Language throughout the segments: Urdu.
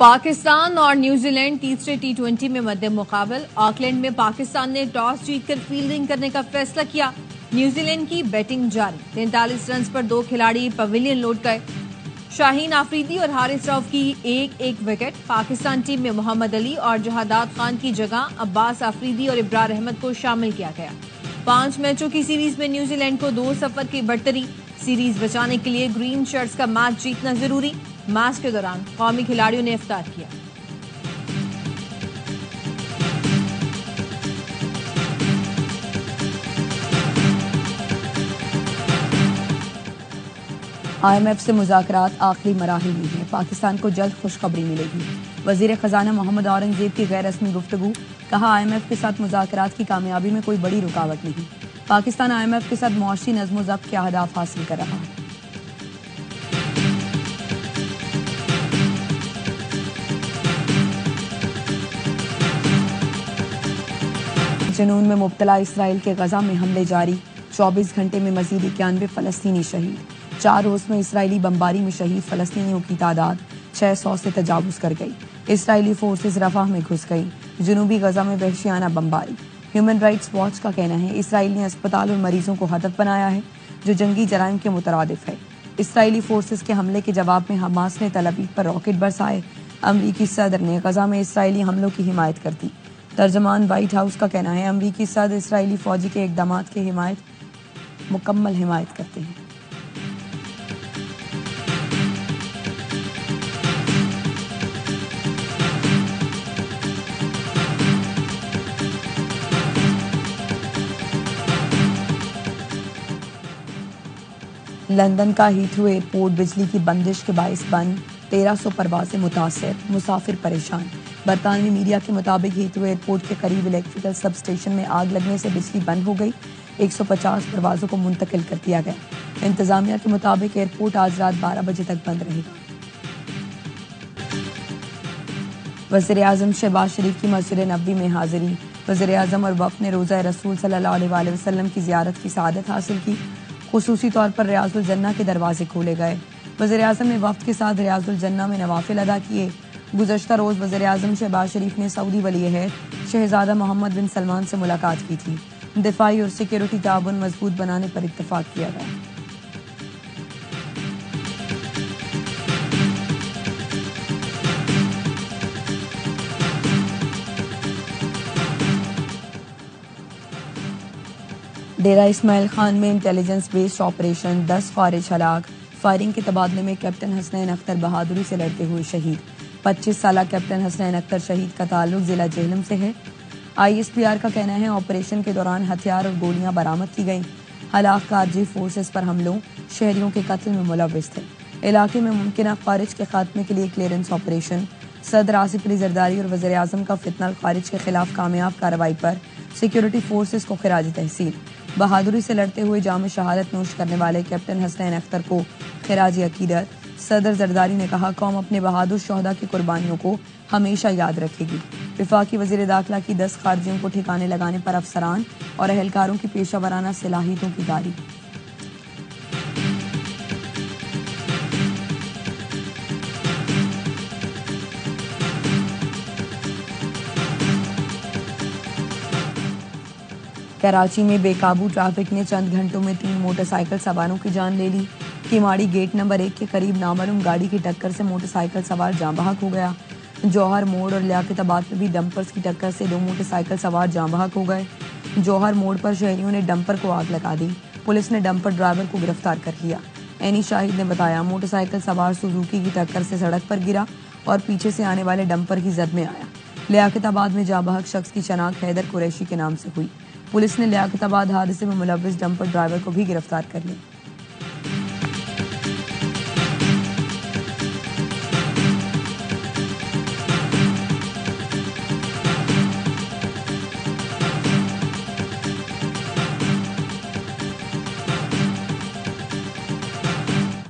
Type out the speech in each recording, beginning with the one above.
پاکستان اور نیوزی لینڈ تیسرے T20 میں مد مقابل. آکلینڈ میں پاکستان نے ٹاس جیت کر فیلڈنگ کرنے کا فیصلہ کیا. نیوزی لینڈ کی بیٹنگ جاری. 43 رنز پر 2 کھلاڑی پویلین لوٹ گئے. شاہین آفریدی اور حارث رؤف کی ایک وکٹ. پاکستان ٹیم میں محمد علی اور جہادات خان کی جگہ عباس آفریدی اور ابرار احمد کو شامل کیا گیا. 5 میچوں کی سیریز میں نیوزی لینڈ کو 2-0 کی برتری. سیریز بچانے کے لیے گرین شرٹس کا میچ جیتنا ضروری. میچ کے دوران قومی کھلاڑیوں نے افطار کیا. IMF سے مذاکرات آخری مراحل میں ہیں. پاکستان کو جلد خوشخبری ملے گی. وزیر خزانہ محمد اورنگزیب کی غیر رسمی گفتگو. کہا IMF کے ساتھ مذاکرات کی کامیابی میں کوئی بڑی رکاوٹ نہیں. پاکستان IMF کے ساتھ معاشی نظم و ضبط کے اہداف حاصل کر رہا ہے. جنون میں مبتلا اسرائیل کے غزہ میں حملے جاری. 24 گھنٹے میں مزید 91 فلسطینی شہید. 4 روز میں اسرائیلی بمباری میں شہید فلسطینیوں کی تعداد 600 سے تجاوز کر گئی. اسرائیلی فورسز رفح میں گھس گئی. جنوبی غزہ میں وحشیانہ بمباری. ہیومن رائٹس واچ کا کہنا ہے اسرائیل نے اسپتال اور مریضوں کو ہدف بنایا ہے جو جنگی جرائم کے مترادف ہے. اسرائیلی فورسز کے حملے کے جواب میں حماس نے تل ابیب پر راکٹ برسائے. امریکی صدر نے غزہ میں اسرائیلی حملوں کی حمایت کر دی. ترجمان وائٹ ہاؤس کا کہنا ہے امریکی صدر اسرائیلی فوجی کے اقدامات کی مکمل حمایت کرتے ہیں. لندن کا ہیتھرو ایئرپورٹ بجلی کی بندش کے باعث بند. 1300 پروازیں متاثر. مسافر پریشان. برطانوی میڈیا کے مطابق ہیتھرو ایئرپورٹ کے قریب الیکٹریکل سب اسٹیشن میں آگ لگنے سے بجلی بند ہو گئی. 150 پروازوں کو منتقل کر دیا گیا. انتظامیہ کے مطابق ایئرپورٹ آج رات 12 بجے تک بند رہے گا. وزیر اعظم شہباز شریف کی مسجد نبوی میں حاضری. وزیر اعظم اور وفد نے روضہ رسول صلی اللہ علیہ وآلہ وسلم کی زیارت کی سعادت حاصل کی. خصوصی طور پر ریاض الجنہ کے دروازے کھولے گئے. وزیر اعظم نے وفد کے ساتھ ریاض الجنہ میں نوافل ادا کیے. گزشتہ روز وزیر اعظم شہباز شریف نے سعودی ولی عہد شہزادہ محمد بن سلمان سے ملاقات کی تھی. دفاعی اور سیکیورٹی تعاون مضبوط بنانے پر اتفاق کیا گیا. ڈیرہ اسماعیل خان میں انٹیلیجنس بیسڈ آپریشن. 10 خارج ہلاک. فائرنگ کے تبادلے میں کیپٹن حسنین اختر بہادری سے لڑتے ہوئے شہید. 25 سالہ کیپٹن حسنین اختر شہید کا تعلق ضلع جہلم سے ہے. ISPR کا کہنا ہے آپریشن کے دوران ہتھیار اور گولیاں برآمد کی گئیں. ہلاک خارجی فورسز پر حملوں شہریوں کے قتل میں ملوث تھے. علاقے میں ممکنہ خارج کے خاتمے کے لیے کلیئرنس آپریشن. صدر آصف علی زرداری اور وزیر اعظم کا فتنہ الخارج کے خلاف کامیاب کارروائی پر سیکیورٹی فورسز کو خراج تحسین. بہادری سے لڑتے ہوئے جام شہادت نوش کرنے والے کیپٹن حسنین اختر کو خراج عقیدت. صدر زرداری نے کہا قوم اپنے بہادر شہداء کی قربانیوں کو ہمیشہ یاد رکھے گی. وفاقی وزیر داخلہ کی 10 خارجیوں کو ٹھکانے لگانے پر افسران اور اہلکاروں کی پیشہ ورانہ صلاحیتوں کی تعریف. کراچی میں بے قابو ٹریفک نے چند گھنٹوں میں 3 موٹر سائیکل سواروں کی جان لے لی. کیماڑی گیٹ نمبر 1 کے قریب نامعلوم گاڑی کی ٹکر سے موٹر سائیکل سوار جاں بحق ہو گیا. جوہر موڑ اور لیاقت آباد میں بھی ڈمپرز کی ٹکر سے 2 موٹر سائیکل سوار جاں بحق ہو گئے. جوہر موڑ پر شہریوں نے ڈمپر کو آگ لگا دی. پولیس نے ڈمپر ڈرائیور کو گرفتار کر لیا. عینی شاہد نے بتایا موٹر سائیکل سوار سوزوکی کی ٹکر سے سڑک پر گرا اور پیچھے سے آنے والے ڈمپر کی زد میں آیا. لیاقت آباد میں جاں بحق شخص کی شناخت حیدر قریشی کے نام سے ہوئی. پولیس نے لیاقت آباد حادثے میں ملوث ڈمپر ڈرائیور کو بھی گرفتار کر لیا.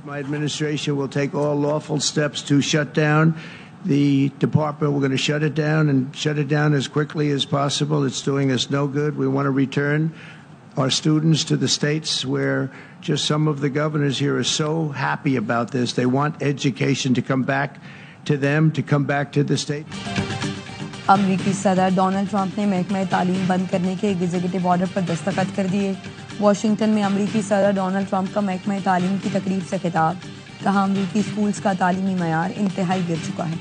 My administration will take all lawful steps to shut down the department. We're going to shut it down and shut it down as quickly as possible. It's doing us no good. We want to return our students to the states where just some of the governors here are so happy about this. They want education to come back to them to come back to the state. امریکی صدر ڈونلڈ ٹرمپ نے محکمہ تعلیم بند کرنے کے ایگزیکٹو آرڈر پر دستخط کر دیے. واشنگٹن میں امریکی صدر ڈونلڈ ٹرمپ کا محکمہ تعلیم کی تقریب سے خطاب. کہا امریکی اسکولز کا تعلیمی معیار انتہائی گر چکا ہے.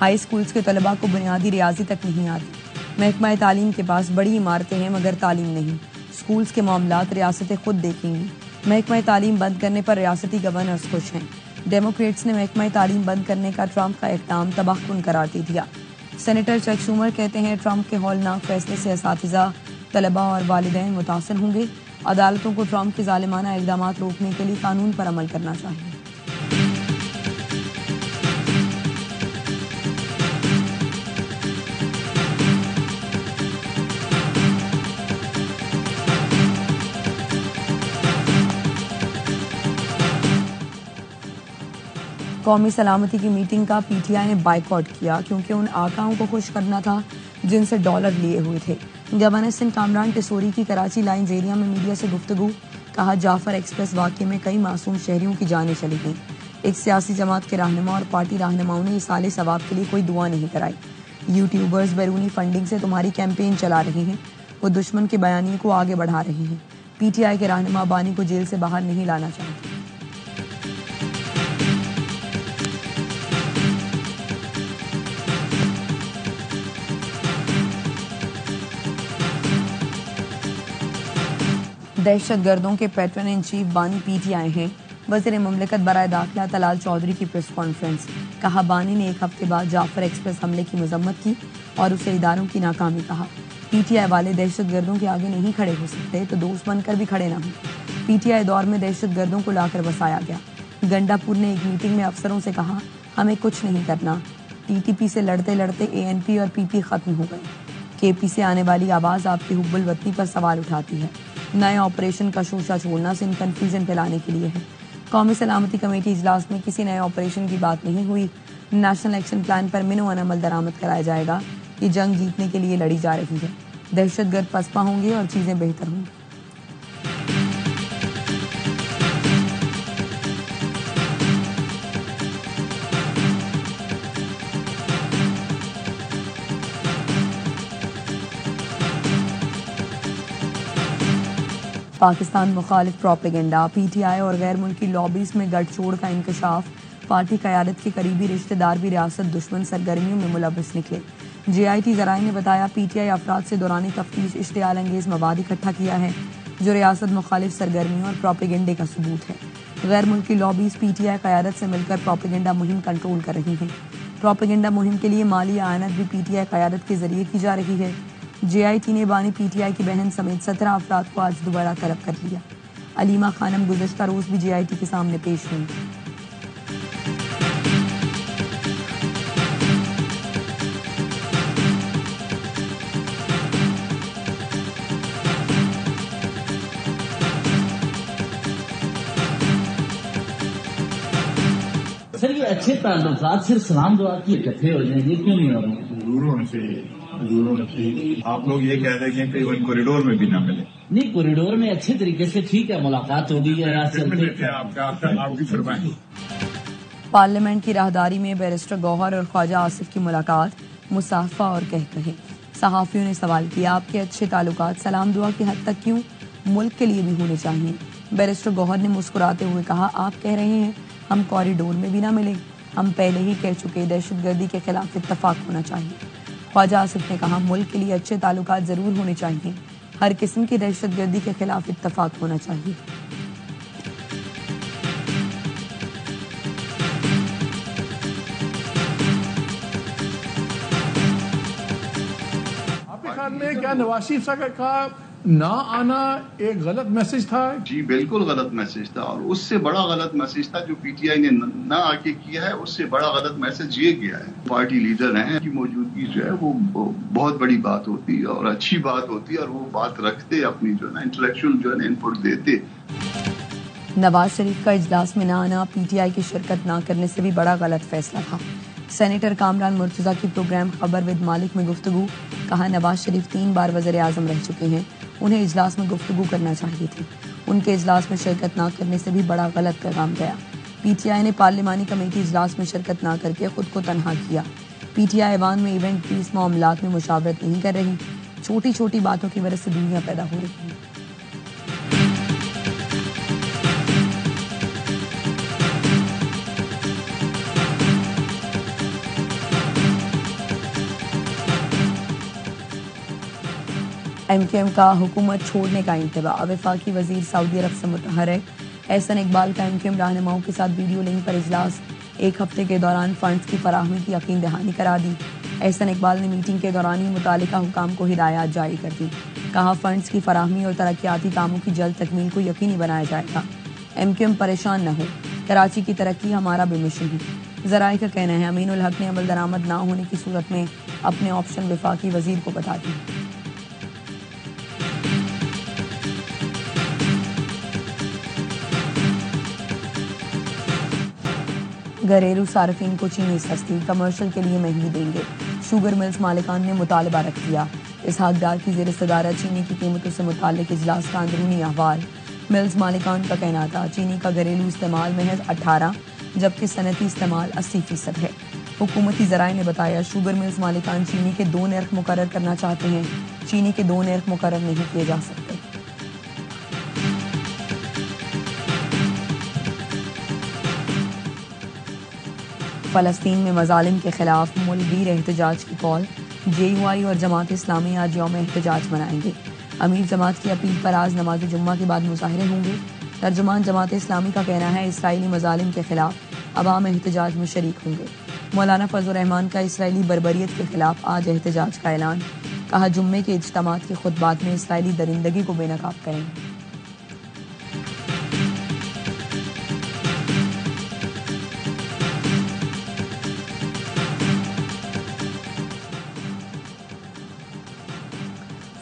ہائی اسکولز کے طلباء کو بنیادی ریاضی تک نہیں آتی. محکمہ تعلیم کے پاس بڑی عمارتیں ہیں مگر تعلیم نہیں. اسکولز کے معاملات ریاستیں خود دیکھیں گی. محکمہ تعلیم بند کرنے پر ریاستی گورنرز خوش ہیں. ڈیموکریٹس نے محکمہ تعلیم بند کرنے کا ٹرمپ کا اقدام تباہ کن قرار دے دیا. سینیٹر چک شومر کہتے ہیں ٹرمپ کے ہولناک فیصلے سے اساتذہ، طلباء اور والدین متاثر ہوں گے. عدالتوں کو ٹرمپ کے ظالمانہ اقدامات روکنے کے لیے قانون پر عمل کرنا چاہیے. قومی سلامتی کی میٹنگ کا پی ٹی آئی نے بائیکاٹ کیا کیونکہ ان آقاؤں کو خوش کرنا تھا جن سے ڈالر لیے ہوئے تھے. گورنر سندھ کامران ٹیسوری کی کراچی لائنز ایریا میں میڈیا سے گفتگو. کہا جعفر ایکسپریس واقعے میں کئی معصوم شہریوں کی جانیں چلی گئیں. ایک سیاسی جماعت کے رہنما اور پارٹی رہنماؤں نے اصالِ ثواب کے لیے کوئی دعا نہیں کرائی. یوٹیوبرز بیرونی فنڈنگ سے تمہاری کیمپین چلا رہے ہیں. وہ دشمن کے بیانیے کو آگے بڑھا رہے ہیں. پی ٹی آئی کے رہنما بانی کو جیل سے باہر نہیں لانا چاہتے. دہشت گردوں کے پیٹرن ان چیف بانی پی ٹی آئی ہیں. وزیر مملکت برائے داخلہ طلال چودھری کی پریس کانفرنس. کہا بانی نے ایک ہفتے بعد جعفر ایکسپریس حملے کی مذمت کی اور اسے اداروں کی ناکامی کہا. پی ٹی آئی والے دہشت گردوں کے آگے نہیں کھڑے ہو سکتے تو دوست بن کر بھی کھڑے نہ ہوں. پی ٹی آئی دور میں دہشت گردوں کو لا کر بسایا گیا. گنڈا پور نے ایک میٹنگ میں افسروں سے کہا ہمیں کچھ نہیں کرنا. ٹی ٹی پی سے لڑتے لڑتے اے این پی اور پی پی ختم ہو گئے. کے پی سے آنے والی آواز آپ کی حب الوطنی پر سوال اٹھاتی ہے. نئے آپریشن کا شوشہ چھوڑنا صرف کنفیوژن پھیلانے کے لیے ہے. قومی سلامتی کمیٹی اجلاس میں کسی نئے آپریشن کی بات نہیں ہوئی. نیشنل ایکشن پلان پر منوان عمل درآمد کرایا جائے گا. یہ جنگ جیتنے کے لیے لڑی جا رہی ہے. دہشت گرد پسپا ہوں گے اور چیزیں بہتر ہوں گی. پاکستان مخالف پروپیگنڈا. پی ٹی آئی اور غیر ملکی لابیز میں گٹھ جوڑ کا انکشاف. پارٹی قیادت کے قریبی رشتہ دار بھی ریاست دشمن سرگرمیوں میں ملوث نکلے. جے آئی ٹی ذرائع نے بتایا پی ٹی آئی افراد سے دوران تفتیش اشتعال انگیز مواد اکٹھا کیا ہے جو ریاست مخالف سرگرمیوں اور پروپیگنڈے کا ثبوت ہے. غیر ملکی لابیز پی ٹی آئی قیادت سے مل کر پروپیگنڈا مہم کنٹرول کر رہی ہیں. پروپیگنڈا مہم کے لیے مالی اعانت بھی پی ٹی آئی قیادت کے ذریعے کی جا رہی ہے. جے آئی ٹی نے بانی پی ٹی آئی کی بہن سمیت 17 افراد کو آج دوبارہ طلب کر لیا. علیمہ خانم گزشتہ روز بھی جے آئی ٹی کے سامنے پیش ہوئی. سر یہ اچھے تعلقات صرف سلام دعا کی اکٹھے ہو جائیں یہ کیوں نہیں ہو رہے؟ ضرور ہونا چاہیے. آپ لوگ یہ کہہ رہے ہیں کہ ایون کوریڈور میں بھی نہ ملے. نہیں کوریڈور میں اچھے طریقے سے ٹھیک ہے ملاقات ہوگی. آپ کی فرمائیں. پارلیمنٹ کی راہداری میں بیرسٹر گوہر اور خواجہ آصف کی ملاقات. مصافحہ اور کہے. صحافیوں نے سوال کیا آپ کے اچھے تعلقات سلام دعا کی حد تک کیوں؟ ملک کے لیے بھی ہونے چاہیے. بیرسٹر گوہر نے مسکراتے ہوئے کہا آپ کہہ رہے ہیں ہم کوریڈور میں بھی نہ ملیں. ہم پہلے ہی کہہ چکے دہشت گردی کے خلاف اتفاق ہونا چاہیے. خواجہ آصف نے کہا ملک کے لیے اچھے تعلقات ضرور ہونے چاہیے. ہر قسم کی دہشت گردی کے خلاف اتفاق ہونا چاہیے. آپ کے خیال میں کیا نواز شریف صاحب کا نہ آنا ایک غلط میسج تھا؟ جی بالکل غلط میسج تھا اور اس سے بڑا غلط میسج تھا جو پی ٹی آئی نے نہ آ کے کیا ہے. اس سے بڑا غلط میسج یہ کیا ہے پارٹی لیڈر ہیں کی موجودگی جو ہے وہ بہت بڑی بات ہوتی ہے اور اچھی بات ہوتی ہے اور وہ بات رکھتے اپنی جو ہے نا انٹلیکچوئل جو ہے نا انپٹ دیتے. نواز شریف کا اجلاس میں نہ آنا پی ٹی آئی کی شرکت نہ کرنے سے بھی بڑا غلط فیصلہ تھا. سینیٹر کامران مرتضیٰ کی پروگرام خبر ود مالک میں گفتگو. کہا نواز شریف 3 بار وزیر اعظم رہ چکے ہیں. انہیں اجلاس میں گفتگو کرنا چاہیے تھی. ان کے اجلاس میں شرکت نہ کرنے سے بھی بڑا غلط پیغام گیا. پی ٹی آئی نے پارلیمانی کمیٹی اجلاس میں شرکت نہ کر کے خود کو تنہا کیا. پی ٹی آئی ایوان میں ایونٹ پیس معاملات میں مشاورت نہیں کر رہی. چھوٹی چھوٹی باتوں کی وجہ سے دنیا پیدا ہو رہی ہے. ایم کیو ایم کا حکومت چھوڑنے کا انتباہ. وفاقی وزیر سعودی عرب سے متحرک. احسن اقبال کا ایم کیو ایم رہنماؤں کے ساتھ ویڈیو لنک پر اجلاس. ایک ہفتے کے دوران فنڈز کی فراہمی کی یقین دہانی کرا دی. احسن اقبال نے میٹنگ کے دوران ہی متعلقہ حکام کو ہدایات جاری کر دی. کہا فنڈز کی فراہمی اور ترقیاتی کاموں کی جلد تکمیل کو یقینی بنایا جائے گا. ایم کیو ایم پریشان نہ ہو, کراچی کی ترقی ہمارا بھی مشن ہے. ذرائع کا کہنا ہے امین الحق نے عمل درآمد نہ ہونے کی صورت میں اپنے آپشن وفاقی وزیر کو بتا دی. گھریلو صارفین کو چینی سستی, کمرشل کے لیے مہنگی دیں گے. شوگر ملز مالکان نے مطالبہ رکھ دیا. اسحاق ڈار کی زیر صدارت چینی کی قیمتوں سے متعلق اجلاس کا اندرونی احوال. ملز مالکان کا کہنا تھا چینی کا گھریلو استعمال محض 18 جبکہ صنعتی استعمال 80% ہے. حکومتی ذرائع نے بتایا شوگر ملز مالکان چینی کے 2 نرخ مقرر کرنا چاہتے ہیں. چینی کے 2 نرخ مقرر نہیں کیے جا سکتے. فلسطین میں مظالم کے خلاف ملغیر احتجاج کی کال. جے یو آئی اور جماعت اسلامی آج یوم احتجاج منائیں گے. امیر جماعت کی اپیل پر آج نماز جمعہ کے بعد مظاہرے ہوں گے. ترجمان جماعت اسلامی کا کہنا ہے اسرائیلی مظالم کے خلاف عوام احتجاج میں شریک ہوں گے. مولانا فضل الرحمان کا اسرائیلی بربریت کے خلاف آج احتجاج کا اعلان. کہا جمعے کے اجتماعات کے خطبات میں اسرائیلی درندگی کو بے نقاب کریں گے.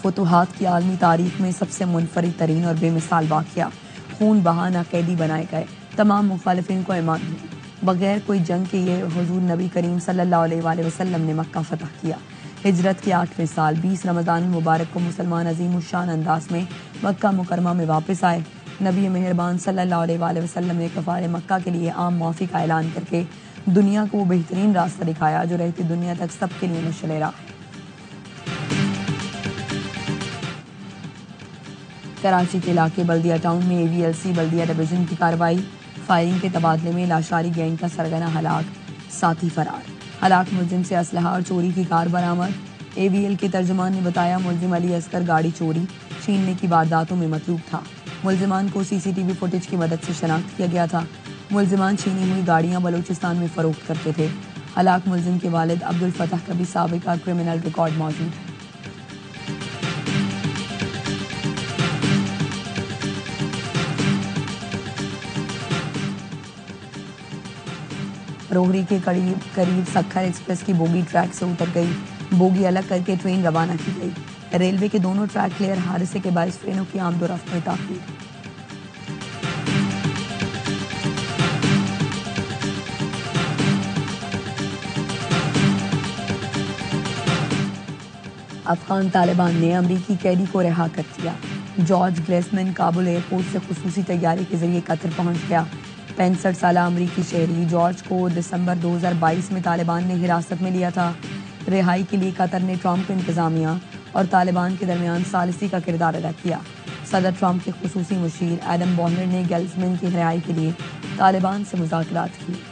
فتوحات کی عالمی تاریخ میں سب سے منفرد ترین اور بے مثال واقعہ. خون بہانا قیدی بنائے گئے. تمام مخالفین کو ایمان ملی. بغیر کوئی جنگ کے یہ حضور نبی کریم صلی اللہ علیہ وآلہ وسلم نے مکہ فتح کیا. ہجرت کے 8ویں سال 20 رمضان المبارک کو مسلمان عظیم الشان انداز میں مکہ مکرمہ میں واپس آئے. نبی مہربان صلی اللہ علیہ وآلہ وسلم نے کفار مکہ کے لیے عام معافی کا اعلان کر کے دنیا کو وہ بہترین راستہ دکھایا جو رہتی دنیا تک سب کے لیے مشعل راہ ہے. کراچی کے علاقے بلدیہ ٹاؤن میں AVLC بلدیہ ڈویژن کی کارروائی. فائرنگ کے تبادلے میں لاشاری گینگ کا سرگنا ہلاک, ساتھی فرار. ہلاک ملزم سے اسلحہ اور چوری کی کار برآمد. AVL کے ترجمان نے بتایا ملزم علی اصغر گاڑی چوری چھیننے کی وارداتوں میں مطلوب تھا. ملزمان کو CCTV فوٹیج کی مدد سے شناخت کیا گیا تھا. ملزمان چھینی ہوئی گاڑیاں بلوچستان میں فروخت کرتے تھے. ہلاک ملزم کے والد عبدالفتح کا بھی سابقہ کرمنل ریکارڈ موجود ہے. روہری کے قریب سکھر ایکسپریس کی بوگی ٹریک سے اتر گئی. بوگی الگ کر کے ٹرین روانہ کی گئی. ریلوے کے دونوں ٹریک کلیئر. حادثے کے باعث ٹرینوں کی آمد و رفت میں تاخیر. افغان طالبان نے امریکی قیدی کو رہا کر دیا. جارج گلیسمن کابل ایئرپورٹ سے خصوصی طیارے کے ذریعے قطر پہنچ گیا. 65 سالہ امریکی شہری جارج کو دسمبر 2022 میں طالبان نے حراست میں لیا تھا. رہائی کے لیے قطر نے ٹرمپ انتظامیہ اور طالبان کے درمیان ثالثی کا کردار ادا کیا. صدر ٹرمپ کے خصوصی مشیر ایڈم بولر نے گلیسمن کی رہائی کے لیے طالبان سے مذاکرات کیے.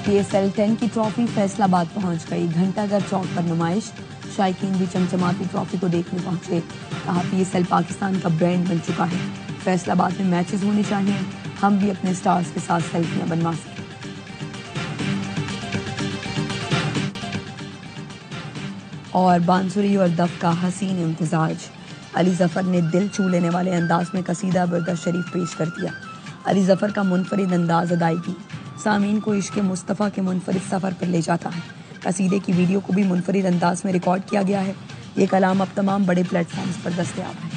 PSL 10 کی ٹرافی فیصل آباد پہنچ گئی. گھنٹہ گھر چوک پر نمائش. شائقین بھی چمچماتی ٹرافی کو دیکھنے پہنچے. کہا PSL پاکستان کا برانڈ بن چکا ہے. فیصل آباد میں میچز ہونے چاہیے. ہم بھی اپنے سٹارز کے ساتھ سیلفیاں بنوا سکیں. اور بانسری اور دف کا حسین امتزاج. علی ظفر نے دل چھو لینے والے انداز میں قصیدہ بردہ شریف پیش کر دیا. علی ظفر کا منفرد انداز ادائیگی سامعین کو عشق مصطفیٰ کے منفرد سفر پر لے جاتا ہے. قصیدے کی ویڈیو کو بھی منفرد انداز میں ریکارڈ کیا گیا ہے. یہ کلام اب تمام بڑے پلیٹ فارمز پر دستیاب ہے.